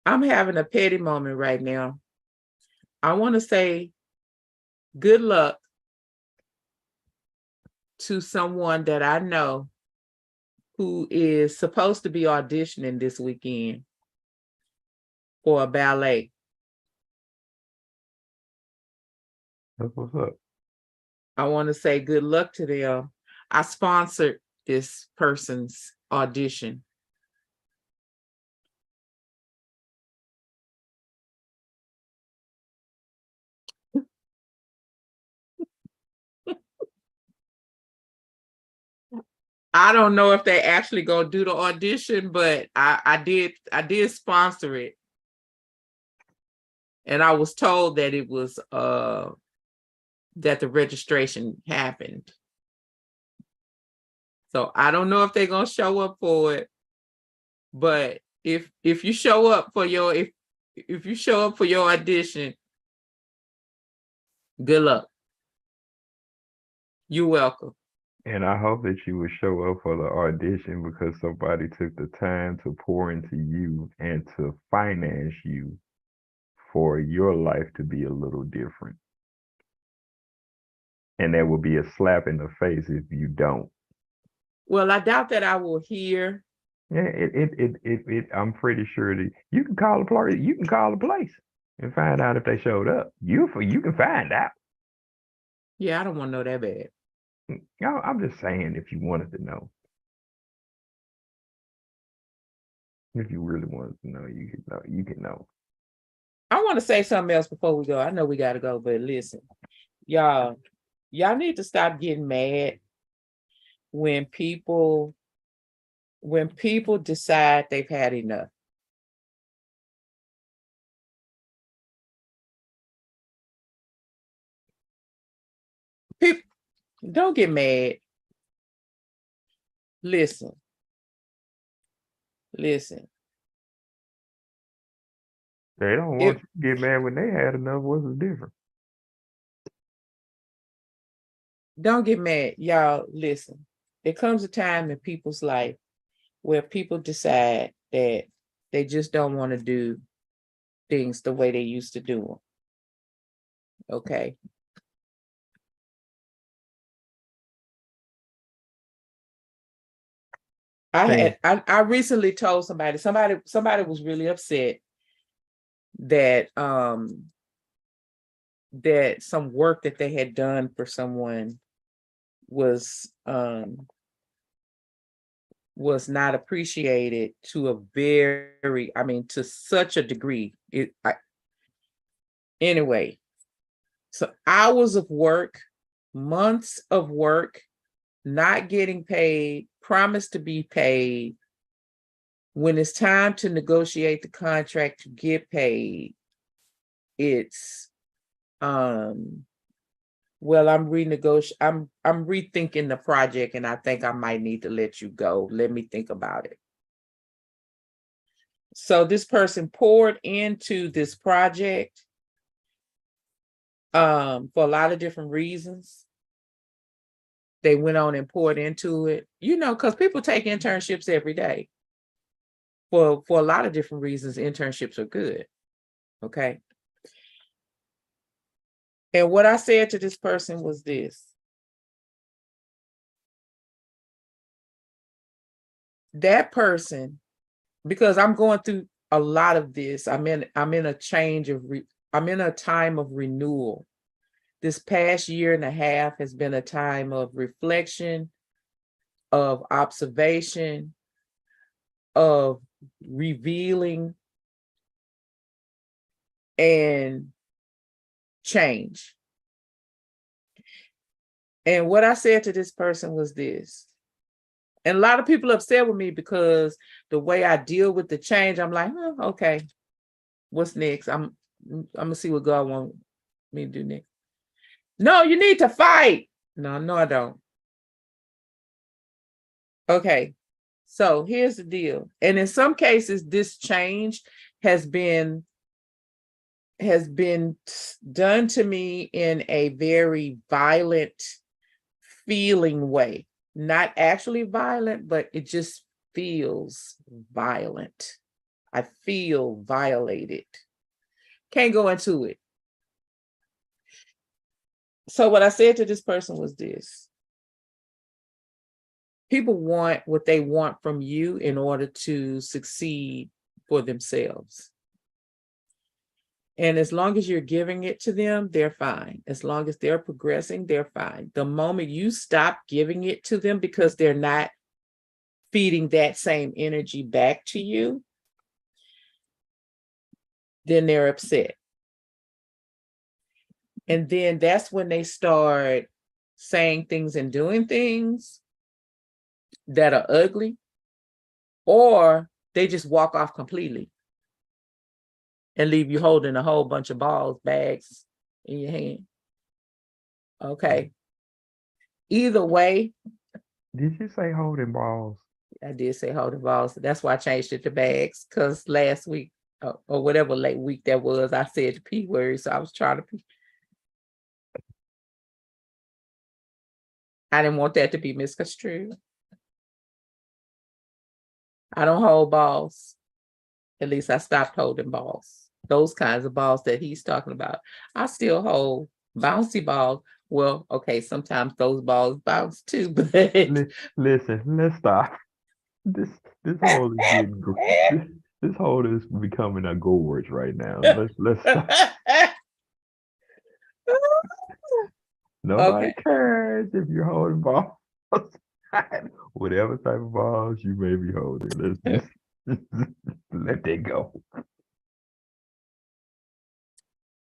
I'm having a petty moment right now. I want to say Good luck to someone that I know who is supposed to be auditioning this weekend for a ballet. That's what's up. I want to say good luck to them. I sponsored this person's audition. I don't know if they actually gonna do the audition, but I did sponsor it. And I was told that it was that the registration happened. So I don't know if they're gonna show up for it, but if you show up for your if you show up for your audition, good luck. You're welcome. And I hope that you would show up for the audition because somebody took the time to pour into you and to finance you for your life to be a little different. And that would be a slap in the face if you don't. Well, I doubt that I will hear. Yeah, I'm pretty sure that you can call the place and find out if they showed up. You can find out. Yeah, I don't want to know that bad. I'm just saying if you wanted to know. If you really wanted to know, you can know. I want to say something else before we go. I know we got to go, but listen, y'all need to stop getting mad when people decide they've had enough. People, don't get mad. Listen. They don't want you to get mad when they had enough. What's the difference? Don't get mad, y'all. Listen. There comes a time in people's life where people decide that they just don't want to do things the way they used to do them. Okay. I recently told somebody was really upset that that some work that they had done for someone was not appreciated to a very, to such a degree. Anyway, so hours of work, months of work, not getting paid, promised to be paid. When it's time to negotiate the contract to get paid, it's well, I'm rethinking the project and I think I might need to let you go. Let me think about it. So this person poured into this project for a lot of different reasons. They went on and poured into it, because people take internships every day. For a lot of different reasons, internships are good. Okay. And what I said to this person was this: that person, because I'm going through a lot of this, I'm in a I'm in a time of renewal. This past year and a half has been a time of reflection, of observation, of revealing, and change. And what I said to this person was this, and a lot of people upset with me because the way I deal with the change, I'm like, okay, what's next? I'm gonna see what God wants me to do next. No, you need to fight. No, I don't. Okay, so here's the deal. And in some cases, this change has been done to me in a very violent feeling way. Not actually violent, but it just feels violent. I feel violated. Can't go into it. So what I said to this person was this: people want what they want from you in order to succeed for themselves. And as long as you're giving it to them, they're fine. As long as they're progressing, they're fine. The moment you stop giving it to them because they're not feeding that same energy back to you, then they're upset. And then that's when they start saying things and doing things that are ugly, or they just walk off completely and leave you holding a whole bunch of bags in your hand. Okay. Either way. Did you say holding balls? I did say holding balls. That's why I changed it to bags, because last week or whatever late week that was, I said the P word. So I was trying to. I didn't want that to be misconstrued. I don't hold balls. At least I stopped holding balls. Those kinds of balls that he's talking about. I still hold bouncy balls. Well, okay, sometimes those balls bounce too, but Listen, let's stop. This hole is getting this hole is becoming a gorge right now. Let's stop. Nobody okay. cares if you're holding balls. Whatever type of balls you may be holding. Let's just let that go.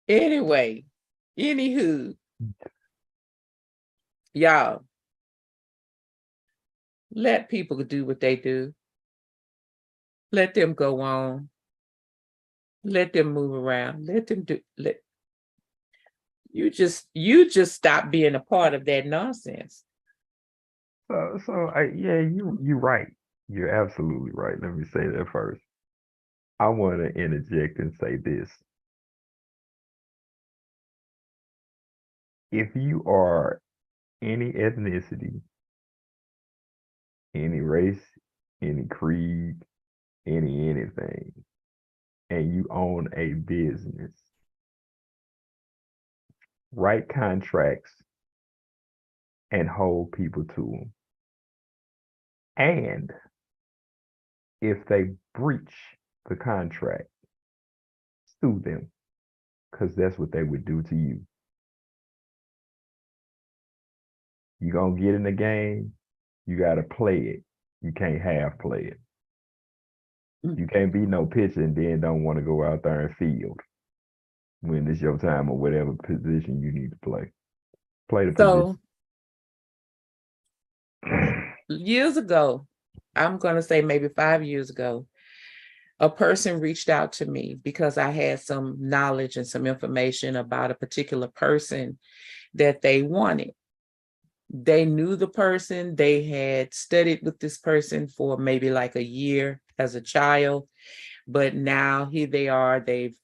Anyway, anywho, y'all, let people do what they do. Let them go on. Let them move around. Let them do. You just stop being a part of that nonsense. Yeah, you're right. You're absolutely right. Let me say that first. I want to interject and say this. If you are any ethnicity, any race, any creed, anything, and you own a business, write contracts and hold people to them. And if they breach the contract, sue them, because that's what they would do to you. You're going to get in the game, you got to play it. You can't half play it. You can't be no pitcher and then don't want to go out there and field when it's your time or whatever position you need to play. Play the position. Years ago, I'm going to say maybe 5 years ago, a person reached out to me because I had some knowledge and some information about a particular person that they wanted. They knew the person. They had studied with this person for maybe like a year as a child, but now here they are. They've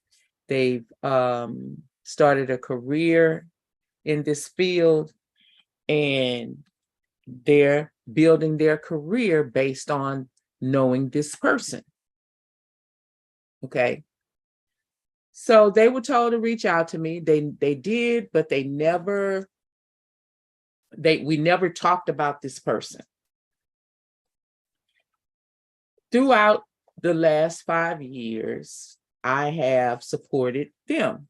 started a career in this field, and they're building their career based on knowing this person. Okay. So they were told to reach out to me. They did, but we never talked about this person. Throughout the last 5 years, I have supported them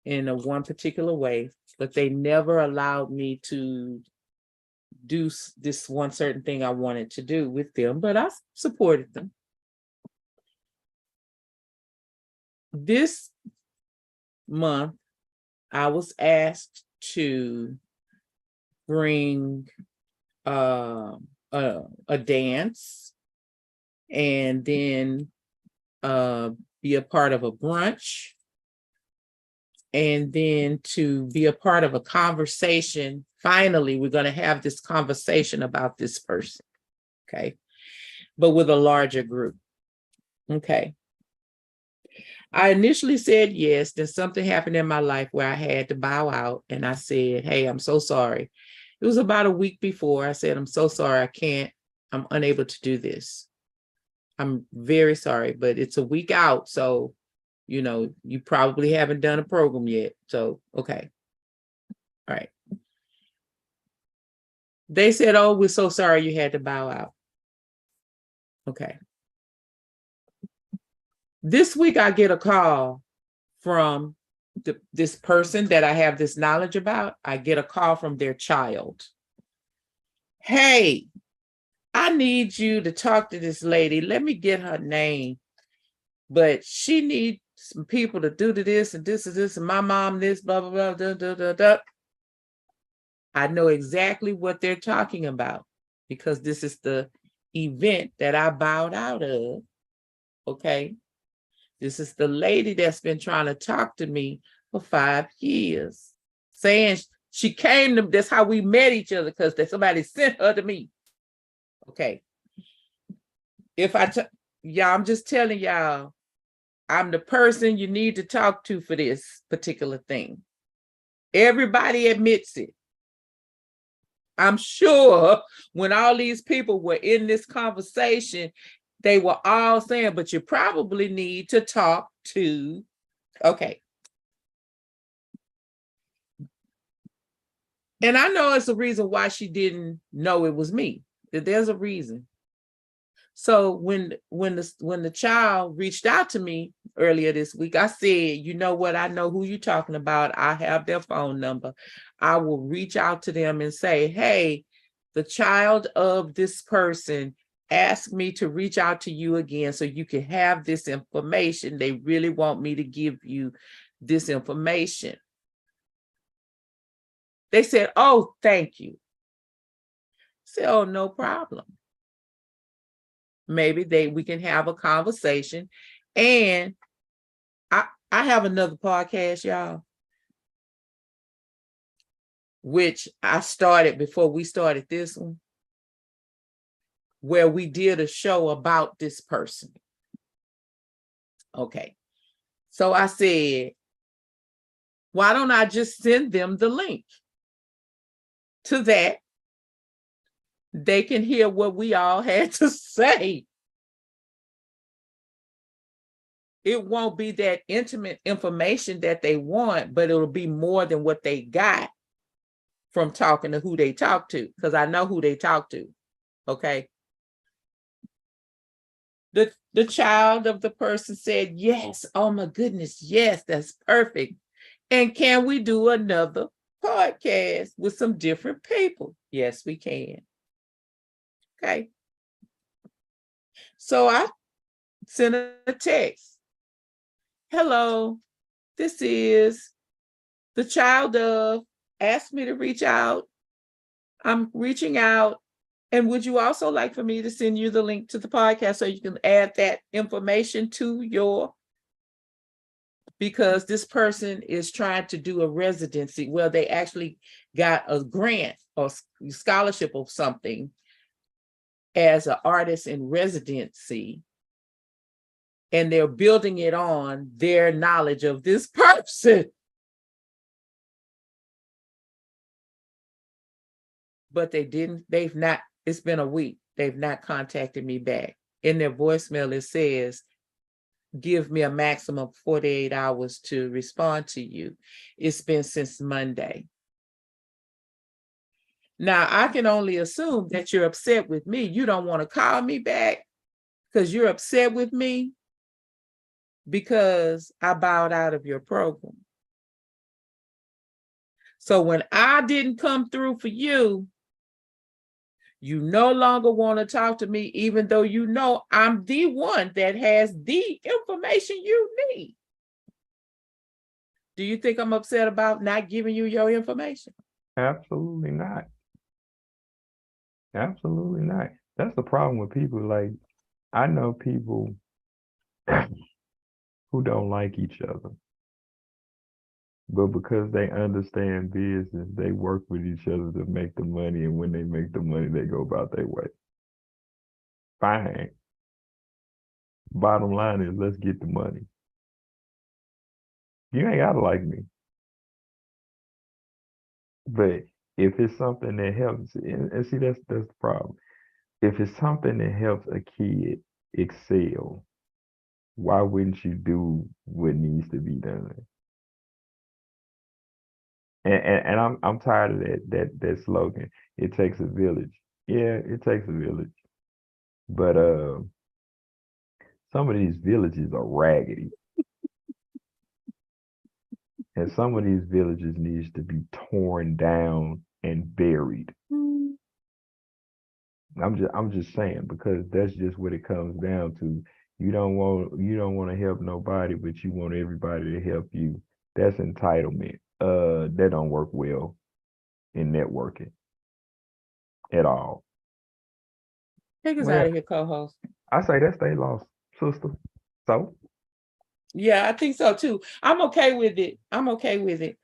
in one particular way, but they never allowed me to do this one certain thing I wanted to do with them, but I supported them. This month, I was asked to bring a dance, and then be a part of a brunch, and then to be a part of a conversation. Finally, we're going to have this conversation about this person, okay? But with a larger group, okay? I initially said yes. Then something happened in my life where I had to bow out, and I said, hey, I'm so sorry. It was about a week before. I said, I'm so sorry. I'm unable to do this. I'm very sorry, but it's a week out. So, you probably haven't done a program yet. So, okay. All right. They said, oh, we're so sorry you had to bow out. Okay. This week I get a call from this person that I have this knowledge about. I get a call from their child. Hey, I need you to talk to this lady. Let me get her name. But she needs some people to do this and this and this, and my mom this, blah, blah, blah, da, da, da, da. I know exactly what they're talking about because this is the event that I bowed out of. Okay. This is the lady that's been trying to talk to me for 5 years, saying she came to, that's how we met each other because somebody sent her to me. Okay. Y'all, I'm just telling y'all, I'm the person you need to talk to for this particular thing. Everybody admits it. I'm sure when all these people were in this conversation, they were all saying, but you probably need to talk to, okay. And I know it's a reason why she didn't know it was me. There's a reason. So when the child reached out to me earlier this week, I said, you know what? I know who you're talking about. I have their phone number. I will reach out to them and say, hey, the child of this person asked me to reach out to you again so you can have this information. They really want me to give you this information. They said, oh, thank you. I said, oh, no problem. Maybe we can have a conversation. And I have another podcast, y'all, which I started before we started this one, where we did a show about this person. Okay. So I said, why don't I just send them the link to that? They can hear what we all had to say. It won't be that intimate information that they want, but it'll be more than what they got from talking to who they talk to, because I know who they talk to. Okay. The child of the person said, yes, oh my goodness, yes, that's perfect. And can we do another podcast with some different people? Yes, we can. Okay. So I sent a text. Hello, this is the child of asked me to reach out. I'm reaching out. And would you also like for me to send you the link to the podcast so you can add that information to your, because this person is trying to do a residency. Well, they actually got a grant or scholarship or something as an artist in residency. And they're building it on their knowledge of this person. But they've not, it's been a week. They've not contacted me back. In their voicemail, it says, give me a maximum of 48 hours to respond to you. It's been since Monday. Now, I can only assume that you're upset with me. You don't want to call me back because you're upset with me because I bowed out of your program. So when I didn't come through for you, you no longer want to talk to me, even though you know I'm the one that has the information you need. Do you think I'm upset about not giving you your information? Absolutely not. Absolutely not. That's the problem with people. Like, I know people who don't like each other, but because they understand business, they work with each other to make the money. And when they make the money, they go about their way. Fine. Bottom line is, let's get the money. You ain't gotta like me. But if it's something that helps, and see, that's the problem. If it's something that helps a kid excel, why wouldn't you do what needs to be done? And I'm tired of that slogan. It takes a village. Yeah, it takes a village. But some of these villages are raggedy. And some of these villages needs to be torn down and buried. Mm. I'm just saying because that's just what it comes down to. You don't want to help nobody, but you want everybody to help you. That's entitlement. That don't work well in networking at all. Take us Well, out of here, co-host. I say that's they lost, sister. So Yeah, I think so too. I'm okay with it. I'm okay with it.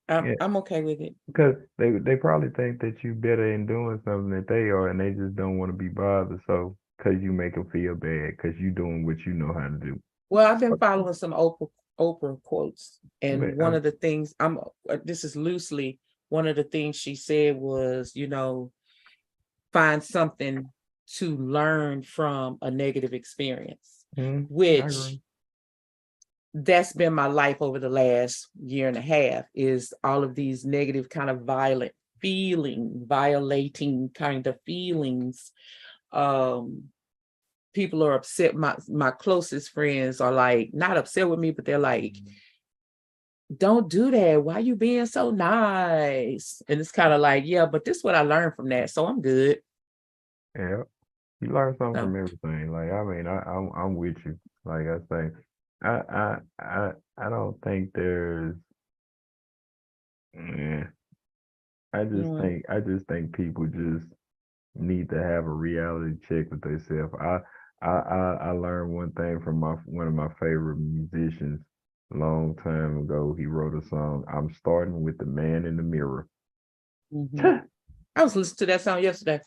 yeah, I'm okay with it. because they probably think that you better in doing something that they are, and they just don't want to be bothered. So because you make them feel bad, because you doing what you know how to do. Well, I've been following some Oprah quotes, and But one of the things this is loosely one of the things she said was, find something to learn from a negative experience, I which agree. that's been my life over the last year and a half, is all of these negative kind of violating kind of feelings. People are upset. My closest friends are like not upset with me, but they're like, don't do that. Why you being so nice? And it's kind of like, yeah, but this is what I learned from that. So I'm good. Yeah, you learn something So from everything. Like I mean, I'm with you. Like I say, I don't think there's. Yeah, I just think people just need to have a reality check with themselves. I learned one thing from one of my favorite musicians a long time ago. He wrote a song. I'm starting with the man in the mirror. mhm. I was listening to that song yesterday.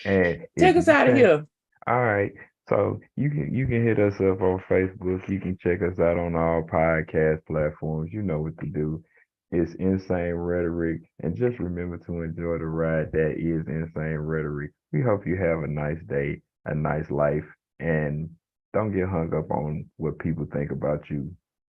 And if Take us you out of think, here. all right, so you can hit us up on Facebook. You can check us out on all podcast platforms. You know what to do. It's Insane Rhetoric, and just remember to enjoy the ride that is Insane Rhetoric. We hope you have a nice day, a nice life, and don't get hung up on what people think about you.